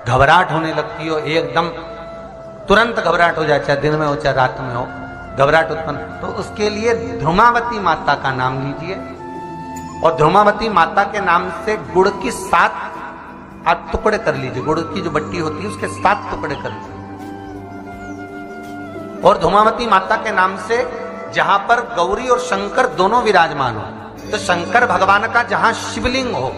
घबराहट होने लगती हो, एकदम तुरंत घबराहट हो जाए, चाहे दिन में हो चाहे रात में हो, घबराहट उत्पन्न, तो उसके लिए ध्रुमावती माता का नाम लीजिए और ध्रुमावती माता के नाम से गुड़ की 7 टुकड़े कर लीजिए। गुड़ की जो बट्टी होती है उसके 7 टुकड़े कर लीजिए। और ध्रुमावती माता के नाम से जहां पर गौरी और शंकर दोनों विराजमान हो, तो शंकर भगवान का जहां शिवलिंग हो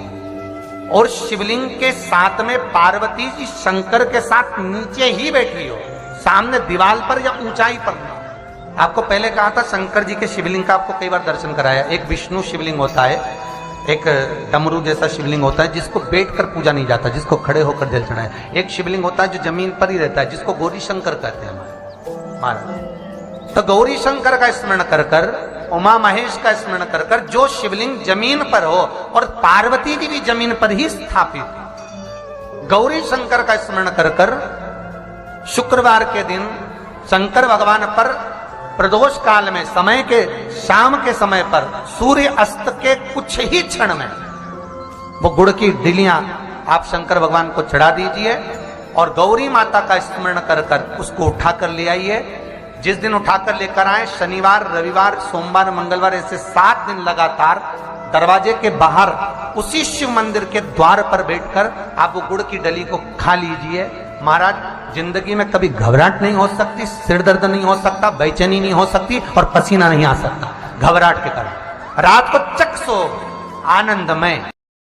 और शिवलिंग के साथ में पार्वती जी शंकर के साथ नीचे ही बैठी हो, सामने दीवार पर या ऊंचाई पर ना। आपको पहले कहा था शंकर जी के शिवलिंग का आपको कई बार दर्शन कराया। एक विष्णु शिवलिंग होता है, एक डमरू जैसा शिवलिंग होता है जिसको बैठकर पूजा नहीं जाता, जिसको खड़े होकर जल चढ़ाया। एक शिवलिंग होता है जो जमीन पर ही रहता है, जिसको गौरी शंकर कहते हैं हमारा। तो गौरी शंकर का स्मरण कर कर, उमा महेश का स्मरण कर कर, जो शिवलिंग जमीन पर हो और पार्वती जी भी जमीन पर ही स्थापित, गौरी शंकर का स्मरण कर कर शुक्रवार के दिन शंकर भगवान पर प्रदोष काल में समय के शाम के समय पर सूर्य अस्त के कुछ ही क्षण में वो गुड़ की डिलियां आप शंकर भगवान को चढ़ा दीजिए और गौरी माता का स्मरण कर कर उसको उठाकर ले आइए। जिस दिन उठाकर लेकर आए, शनिवार, रविवार, सोमवार, मंगलवार, ऐसे 7 दिन लगातार दरवाजे के बाहर उसी शिव मंदिर के द्वार पर बैठकर आप वो गुड़ की डली को खा लीजिए। महाराज, जिंदगी में कभी घबराहट नहीं हो सकती, सिर दर्द नहीं हो सकता, बेचैनी नहीं हो सकती और पसीना नहीं आ सकता घबराहट के कारण। रात को चक सो आनंदमय।